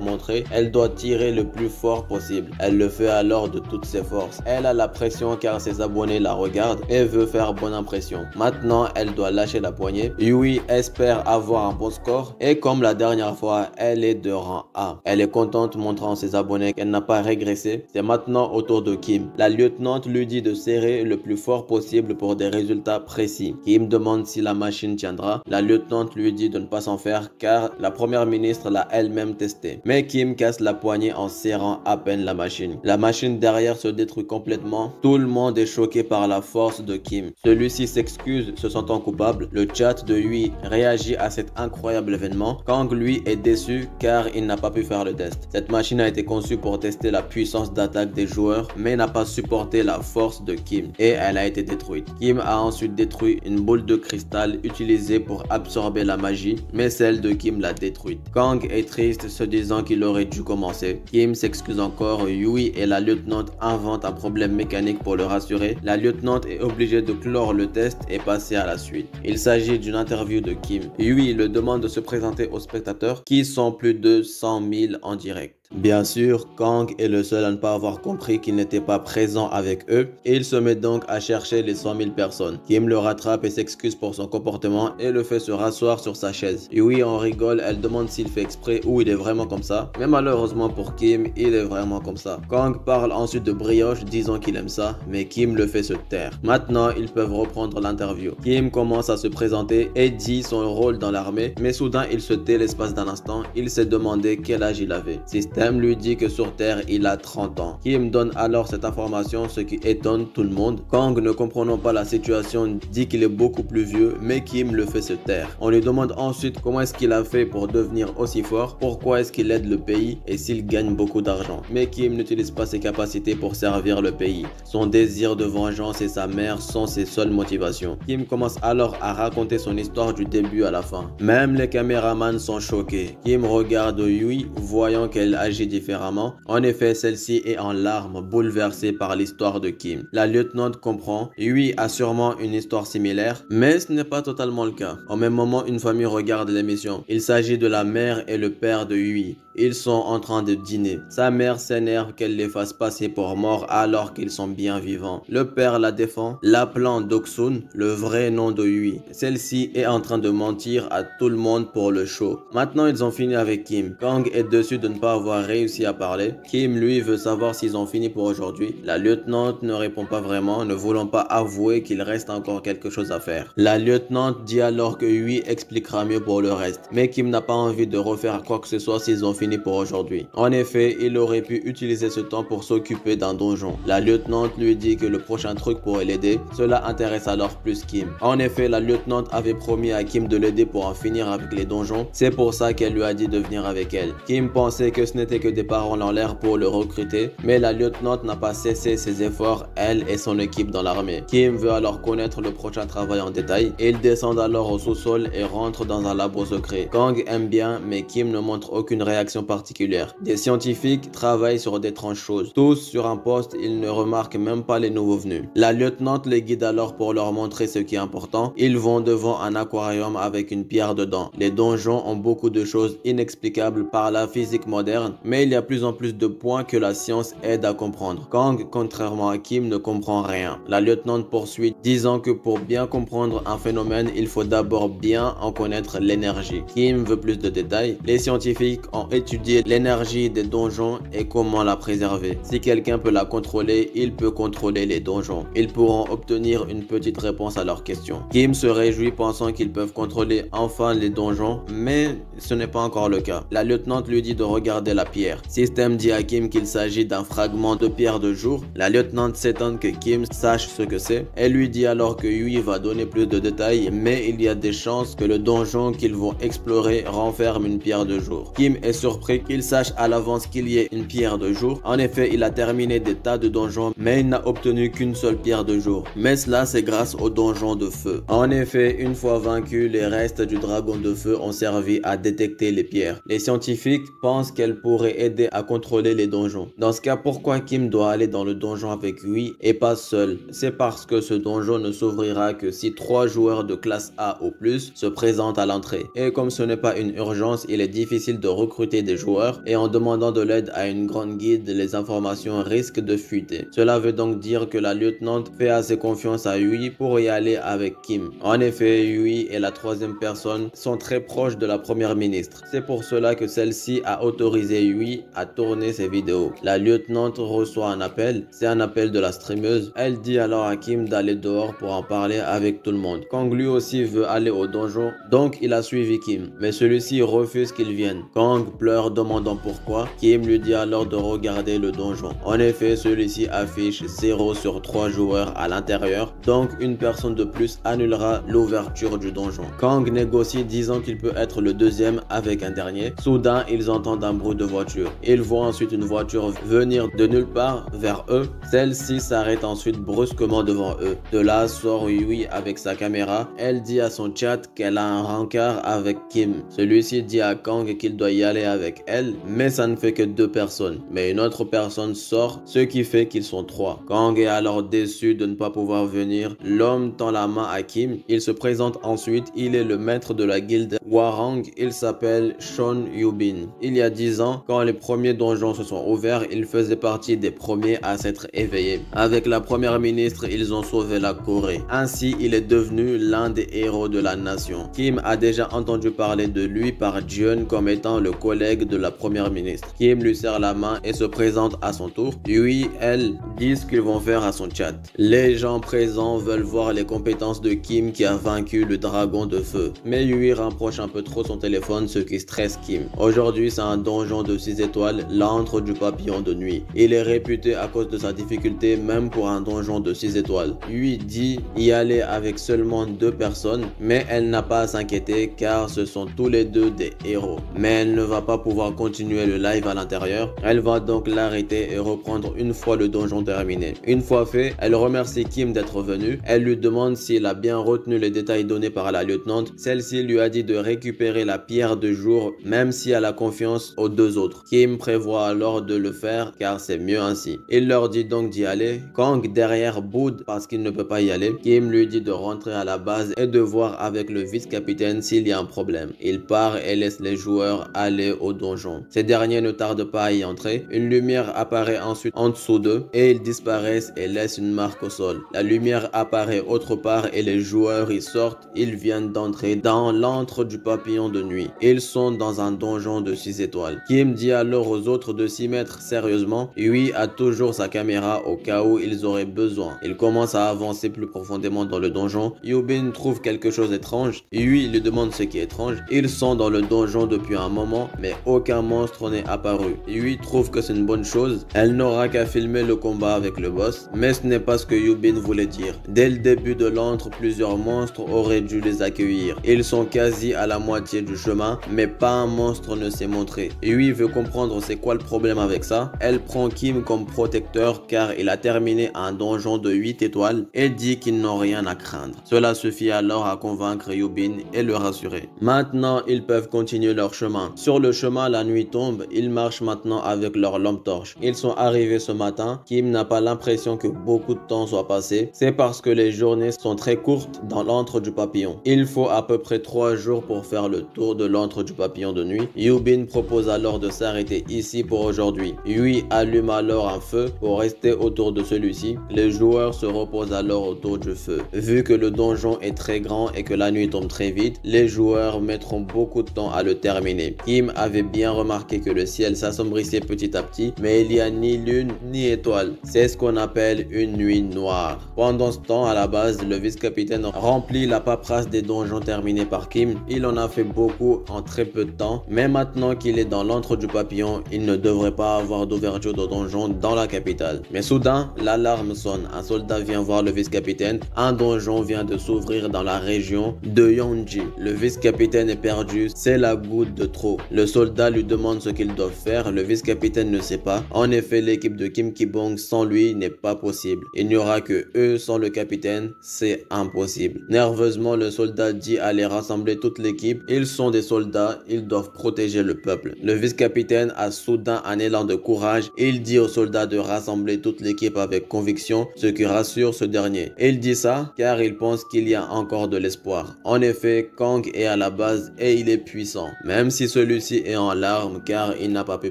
montrer. Elle doit tirer le plus fort possible. Elle le fait alors de toutes ses forces. Elle a la pression car ses abonnés la regardent et veut faire bonne impression. Maintenant, elle doit lâcher la poignée. Yui espère avoir un bon score et comme la dernière fois, elle est de rang A. Elle est contente montrant à ses abonnés qu'elle n'a pas régressé. C'est maintenant au tour de Kim. La lieutenante lui dit de serrer le plus fort possible pour des résultats précis. Kim demande si la machine tiendra. La lieutenante lui dit de ne pas s'en faire car la première ministre l'a elle-même testé. Mais Kim casse la poignée en serrant à peine la machine. La machine derrière se détruit complètement. Tout le monde est choqué par la force de Kim. Celui-ci s'excuse, se sentant coupable. Le chat de Yui réagit à cet incroyable événement. Kang lui est déçu car il n'a pas pu faire le test. Cette machine a été conçue pour tester la puissance d'attaque des joueurs mais n'a pas supporté la force de Kim et elle a été détruite. Kim a ensuite détruit une boule de cristal utilisée pour absorber la magie mais celle de Kim l'a détruite. Kang est triste se disant qu'il aurait dû commencer. Kim s'excuse encore. Yui et la lieutenante inventent un problème mécanique pour le rassurer. La lieutenante est obligée de clore le test et passer à la suite. Il s'agit d'une interview de Kim. Yui le demande de se présenter aux spectateurs qui sont plus de 100 000 en direct. Bien sûr, Kang est le seul à ne pas avoir compris qu'il n'était pas présent avec eux et il se met donc à chercher les 100 000 personnes. Kim le rattrape et s'excuse pour son comportement et le fait se rasseoir sur sa chaise. Yui en rigole, elle demande s'il fait exprès ou il est vraiment comme ça. Mais malheureusement pour Kim, il est vraiment comme ça. Kang parle ensuite de brioche disant qu'il aime ça, mais Kim le fait se taire. Maintenant, ils peuvent reprendre l'interview. Kim commence à se présenter et dit son rôle dans l'armée, mais soudain il se tait l'espace d'un instant. Il s'est demandé quel âge il avait. Système lui dit que sur Terre, il a 30 ans. Kim donne alors cette information, ce qui étonne tout le monde. Kang, ne comprenant pas la situation, dit qu'il est beaucoup plus vieux, mais Kim le fait se taire. On lui demande ensuite comment est-ce qu'il a fait pour devenir aussi fort, pourquoi est-ce qu'il aide le pays et s'il gagne beaucoup d'argent. Mais Kim n'utilise pas ses capacités pour servir le pays. Son désir de vengeance et sa mère sont ses seules motivations. Kim commence alors à raconter son histoire du début à la fin. Même les caméramans sont choqués. Kim regarde Yui, voyant qu'elle agit différemment. En effet, celle-ci est en larmes, bouleversée par l'histoire de Kim. La lieutenante comprend. Yui a sûrement une histoire similaire, mais ce n'est pas totalement le cas. Au même moment, une famille regarde l'émission. Il s'agit de la mère et le père de Yui. Ils sont en train de dîner. Sa mère s'énerve qu'elle les fasse passer pour morts alors qu'ils sont bien vivants. Le père la défend, l'appelant Doksun, le vrai nom de Yui. Celle-ci est en train de mentir à tout le monde pour le show. Maintenant, ils ont fini avec Kim. Kang est déçu de ne pas avoir réussi à parler. Kim, lui, veut savoir s'ils ont fini pour aujourd'hui. La lieutenante ne répond pas vraiment, ne voulant pas avouer qu'il reste encore quelque chose à faire. La lieutenante dit alors que Yui expliquera mieux pour le reste. Mais Kim n'a pas envie de refaire quoi que ce soit s'ils ont fini pour aujourd'hui. En effet, il aurait pu utiliser ce temps pour s'occuper d'un donjon. La lieutenante lui dit que le prochain truc pourrait l'aider. Cela intéresse alors plus Kim. En effet, la lieutenante avait promis à Kim de l'aider pour en finir avec les donjons. C'est pour ça qu'elle lui a dit de venir avec elle. Kim pensait que ce n'était que des paroles en l'air pour le recruter, mais la lieutenante n'a pas cessé ses efforts, elle et son équipe dans l'armée. Kim veut alors connaître le prochain travail en détail. Ils descendent alors au sous-sol et rentrent dans un labo secret. Kang aime bien, mais Kim ne montre aucune réaction particulière. Des scientifiques travaillent sur d'étranges choses. Tous sur un poste, ils ne remarquent même pas les nouveaux venus. La lieutenante les guide alors pour leur montrer ce qui est important. Ils vont devant un aquarium avec une pierre dedans. Les donjons ont beaucoup de choses inexplicables par la physique moderne, rien. Mais il y a plus en plus de points que la science aide à comprendre. Kang, contrairement à Kim, ne comprend rien. La lieutenante poursuit, disant que pour bien comprendre un phénomène, il faut d'abord bien en connaître l'énergie. Kim veut plus de détails. Les scientifiques ont étudié l'énergie des donjons et comment la préserver. Si quelqu'un peut la contrôler, il peut contrôler les donjons. Ils pourront obtenir une petite réponse à leurs questions. Kim se réjouit pensant qu'ils peuvent contrôler enfin les donjons, mais ce n'est pas encore le cas. La lieutenante lui dit de regarder la pierre. System dit à Kim qu'il s'agit d'un fragment de pierre de jour. La lieutenante s'étonne que Kim sache ce que c'est. Elle lui dit alors que Yui va donner plus de détails, mais il y a des chances que le donjon qu'ils vont explorer renferme une pierre de jour. Kim est surpris qu'il sache à l'avance qu'il y ait une pierre de jour. En effet, il a terminé des tas de donjons, mais il n'a obtenu qu'une seule pierre de jour. Mais cela, c'est grâce au donjon de feu. En effet, une fois vaincu, les restes du dragon de feu ont servi à détecter les pierres. Les scientifiques pensent qu'elles pourraient aider à contrôler les donjons. Dans ce cas, pourquoi Kim doit aller dans le donjon avec Yui et pas seul? C'est parce que ce donjon ne s'ouvrira que si 3 joueurs de classe A ou plus se présentent à l'entrée. Et comme ce n'est pas une urgence, il est difficile de recruter des joueurs et en demandant de l'aide à une grande guide, les informations risquent de fuiter. Cela veut donc dire que la lieutenante fait assez confiance à Yui pour y aller avec Kim. En effet, Yui et la troisième personne sont très proches de la première ministre. C'est pour cela que celle-ci a autorisé Yui à tourner ses vidéos. La lieutenante reçoit un appel, c'est un appel de la streameuse. Elle dit alors à Kim d'aller dehors pour en parler avec tout le monde. Kang lui aussi veut aller au donjon, donc il a suivi Kim. Mais celui-ci refuse qu'il vienne. Kang pleure demandant pourquoi. Kim lui dit alors de regarder le donjon. En effet, celui-ci affiche 0 sur 3 joueurs à l'intérieur, donc une personne de plus annulera l'ouverture du donjon. Kang négocie disant qu'il peut être le deuxième avec un dernier. Soudain, ils entendent un bruit de voiture. Ils voient ensuite une voiture venir de nulle part vers eux. Celle-ci s'arrête ensuite brusquement devant eux. De là sort Yui avec sa caméra. Elle dit à son chat qu'elle a un rencard avec Kim. Celui-ci dit à Kang qu'il doit y aller avec elle, mais ça ne fait que 2 personnes. Mais une autre personne sort, ce qui fait qu'ils sont 3. Kang est alors déçu de ne pas pouvoir venir. L'homme tend la main à Kim. Il se présente ensuite. Il est le maître de la guilde Hwoarang. Il s'appelle Sean Yubin. Il y a 10 ans, quand les premiers donjons se sont ouverts, il faisait partie des premiers à s'être éveillés. Avec la première ministre, ils ont sauvé la Corée. Ainsi, il est devenu l'un des héros de la nation. Kim a déjà entendu parler de lui par Jeon comme étant le collègue de la première ministre. Kim lui serre la main et se présente à son tour. Yui, elle, dit ce qu'ils vont faire à son chat. Les gens présents veulent voir les compétences de Kim qui a vaincu le dragon de feu. Mais Yui rapproche un peu trop son téléphone, ce qui stresse Kim. Aujourd'hui, c'est un donjon de 6 étoiles, l'antre du papillon de nuit. Il est réputé à cause de sa difficulté, même pour un donjon de 6 étoiles. Yui dit y aller avec seulement 2 personnes, mais elle n'a pas à s'inquiéter car ce sont tous les deux des héros. Mais elle ne va pas pouvoir continuer le live à l'intérieur. Elle va donc l'arrêter et reprendre une fois le donjon terminé. Une fois fait, elle remercie Kim d'être venue. Elle lui demande s'il a bien retenu les détails donnés par la lieutenante. Celle-ci lui a dit de récupérer la pierre de jour, même si elle a confiance aux 2 autres. Kim prévoit alors de le faire car c'est mieux ainsi. Il leur dit donc d'y aller. Kang derrière boude parce qu'il ne peut pas y aller. Kim lui dit de rentrer à la base et de voir avec le vice-capitaine s'il y a un problème. Il part et laisse les joueurs aller au donjon. Ces derniers ne tardent pas à y entrer. Une lumière apparaît ensuite en dessous d'eux et ils disparaissent et laissent une marque au sol. La lumière apparaît autre part et les joueurs y sortent. Ils viennent d'entrer dans l'antre du papillon de nuit. Ils sont dans un donjon de 6 étoiles. Kim dit alors aux autres de s'y mettre sérieusement. Yui a toujours sa caméra au cas où ils auraient besoin. Il commence à avancer plus profondément dans le donjon. Yubin trouve quelque chose d'étrange. Yui lui demande ce qui est étrange. Ils sont dans le donjon depuis un moment, mais aucun monstre n'est apparu. Yui trouve que c'est une bonne chose. Elle n'aura qu'à filmer le combat avec le boss, mais ce n'est pas ce que Yubin voulait dire. Dès le début de l'antre, plusieurs monstres auraient dû les accueillir. Ils sont quasi à la moitié du chemin, mais pas un monstre ne s'est montré. Yui veut comprendre c'est quoi le problème avec ça. Elle prend Kim comme protecteur car il a terminé un donjon de 8 étoiles et dit qu'ils n'ont rien à craindre. Cela suffit alors à convaincre Yubin et le rassurer. Maintenant, ils peuvent continuer leur chemin. Sur le chemin, la nuit tombe. Ils marchent maintenant avec leur lampe torche. Ils sont arrivés ce matin. Kim n'a pas l'impression que beaucoup de temps soit passé. C'est parce que les journées sont très courtes dans l'antre du papillon. Il faut à peu près 3 jours pour faire le tour de l'antre l'antre du papillon de nuit. Yubin propose alors de s'arrêter ici pour aujourd'hui. Yui allume alors un feu pour rester autour de celui-ci. Les joueurs se reposent alors autour du feu. Vu que le donjon est très grand et que la nuit tombe très vite, les joueurs mettront beaucoup de temps à le terminer. Kim avait bien remarqué que le ciel s'assombrissait petit à petit, mais il n'y a ni lune ni étoile. C'est ce qu'on appelle une nuit noire. Pendant ce temps, à la base, le vice-capitaine remplit la paperasse des donjons terminés par Kim. Il en a fait beaucoup en très peu de temps, mais maintenant qu'il est dans l'antre du papillon, il ne devrait pas avoir d'ouverture de donjon dans la capitale. Mais soudain, l'alarme sonne. Un soldat vient voir le vice-capitaine. Un donjon vient de s'ouvrir dans la région de Yonji. Le vice-capitaine est perdu, c'est la goutte de trop. Le soldat lui demande ce qu'ils doivent faire. Le vice-capitaine ne sait pas. En effet, l'équipe de Kim Ki-bong sans lui n'est pas possible. Il n'y aura que eux sans le capitaine, c'est impossible. Nerveusement, le soldat dit aller rassembler toute l'équipe. Ils sont des soldats, ils doivent protéger le peuple. Le vice-capitaine a soudain un élan de courage. Il dit aux soldats de rassembler toute l'équipe avec conviction, ce qui rassure ce dernier. Il dit ça car il pense qu'il y a encore de l'espoir. En effet, Kang est à la base et il est puissant, même si celui-ci est en larmes car il n'a pas pu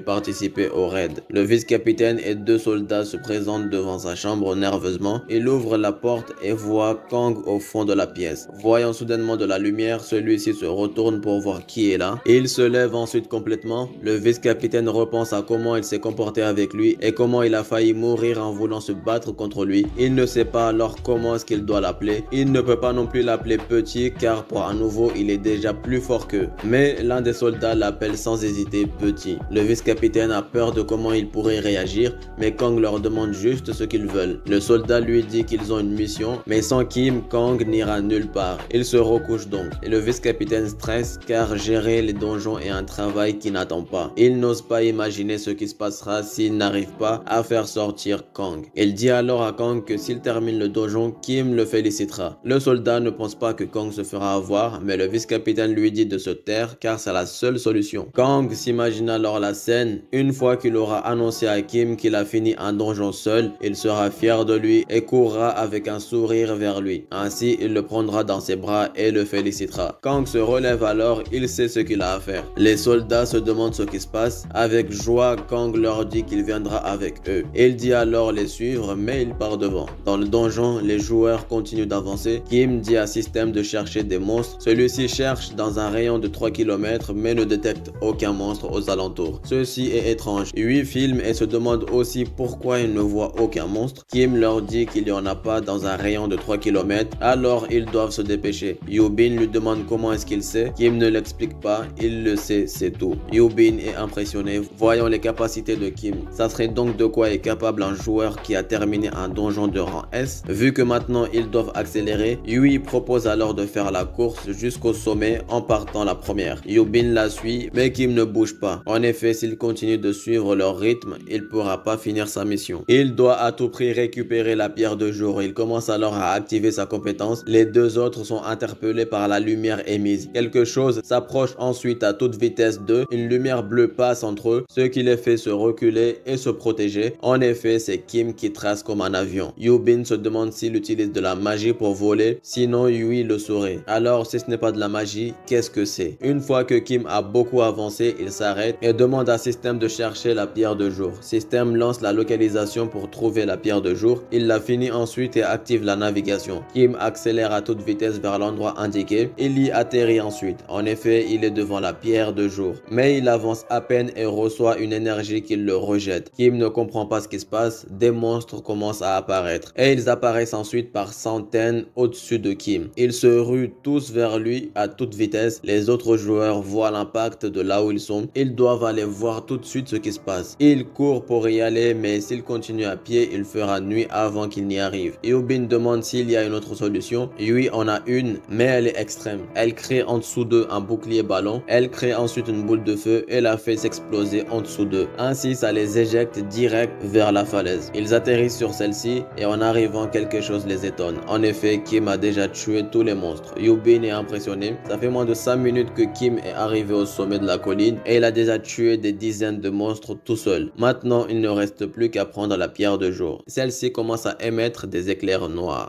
participer au raid. Le vice-capitaine et deux soldats se présentent devant sa chambre nerveusement. Il ouvre la porte et voit Kang au fond de la pièce. Voyant soudainement de la lumière, celui-ci se retourne pour voir qui est là. Il se lève ensuite complètement. Le vice-capitaine repense à comment il s'est comporté avec lui et comment il a failli mourir en voulant se battre contre lui. Il ne sait pas alors comment est-ce qu'il doit l'appeler. Il ne peut pas non plus l'appeler petit car pour un nouveau il est déjà plus fort qu'eux. Mais l'un des soldats l'appelle sans hésiter petit. Le vice-capitaine a peur de comment il pourrait réagir, mais Kang leur demande juste ce qu'ils veulent. Le soldat lui dit qu'ils ont une mission, mais sans Kim, Kang n'ira nulle part. Il se recouche donc. Et le vice-capitaine stresse car gérer les donjons est un travail qui n'attend pas. Il n'ose pas imaginer ce qui se passera s'il n'arrive pas à faire sortir Kang. Il dit alors à Kang que s'il termine le donjon, Kim le félicitera. Le soldat ne pense pas que Kang se fera avoir, mais le vice-capitaine lui dit de se taire car c'est la seule solution. Kang s'imagine alors la scène. Une fois qu'il aura annoncé à Kim qu'il a fini un donjon seul, il sera fier de lui et courra avec un sourire vers lui. Ainsi, il le prendra dans ses bras et le félicitera. Kang se relève alors, il sait ce qu'il a à faire. Les soldats se demandent ce qui se passe. Avec joie, Kang leur dit qu'il viendra avec eux. Il dit alors les suivre, mais il part devant. Dans le donjon, les joueurs continuent d'avancer. Kim dit à System de chercher des monstres. Celui-ci cherche dans un rayon de 3 km, mais ne détecte aucun monstre aux alentours. Ceci est étrange. Yui filme et se demande aussi pourquoi il ne voit aucun monstre. Kim leur dit qu'il n'y en a pas dans un rayon de 3 km, alors ils doivent se dépêcher. Yubin lui demande comment est-ce qu'il sait. Kim ne l'explique pas, il le sait, c'est tout. Yubin est impressionné, voyant les capacités de Kim. Ça serait donc de quoi est capable un joueur qui a terminé un donjon de rang S. Vu que maintenant ils doivent accélérer, Yui propose alors de faire la course jusqu'au sommet en partant la première. Yubin la suit, mais Kim ne bouge pas. En effet, s'il continue de suivre leur rythme, il ne pourra pas finir sa mission. Il doit à tout prix récupérer la pierre de jour. Il commence alors à activer sa compétence. Les deux autres sont interpellés par la lumière émise. Quelque chose s'approche ensuite à toute vitesse d'eux. Une lumière bleue passe entre eux, ce qui les fait se reculer et se protéger. En effet, c'est Kim qui trace comme un avion. Yubin se demande s'il utilise de la magie pour voler, sinon Yui le saurait. Alors, si ce n'est pas de la magie, qu'est-ce que c'est? Une fois que Kim a beaucoup avancé, il s'arrête et demande à System de chercher la pierre de jour. System lance la localisation pour trouver la pierre de jour. Il la finit ensuite et active la navigation. Kim accélère à toute vitesse vers l'endroit indiqué. Il y atterrit ensuite. En effet, il est devant la pierre de jour. Mais il avance à peine et reçoit une énergie qui le rejette. Kim ne comprend pas ce qui se passe. Des monstres commencent à apparaître. Et ils apparaissent ensuite par centaines au-dessus de Kim. Ils se ruent tous vers lui à toute vitesse. Les autres joueurs voient l'impact de là où ils sont. Ils doivent aller voir tout de suite ce qui se passe. Ils courent pour y aller, mais s'ils continuent à pied, il fera nuit avant qu'ils n'y arrivent. Yubin demande s'il y a une autre solution. Yui en a une, mais elle est extrême. Elle crée en dessous d'eux un bouclier ballon. Elle crée ensuite une boule de feu et la fait s'exploser en dessous d'eux. Ainsi, ça les éjecte direct vers la falaise. Ils atterrissent sur celle-ci et en arrivant, quelque chose les étonne. En effet, Kim a déjà tué tous les monstres. Yubin est impressionné. Ça fait moins de 5 minutes que Kim est arrivé au sommet de la colline et il a déjà tué des dizaines de monstres tout seul. Maintenant, il ne reste plus qu'à prendre la pierre de jour. Celle-ci commence à émettre des éclairs noirs.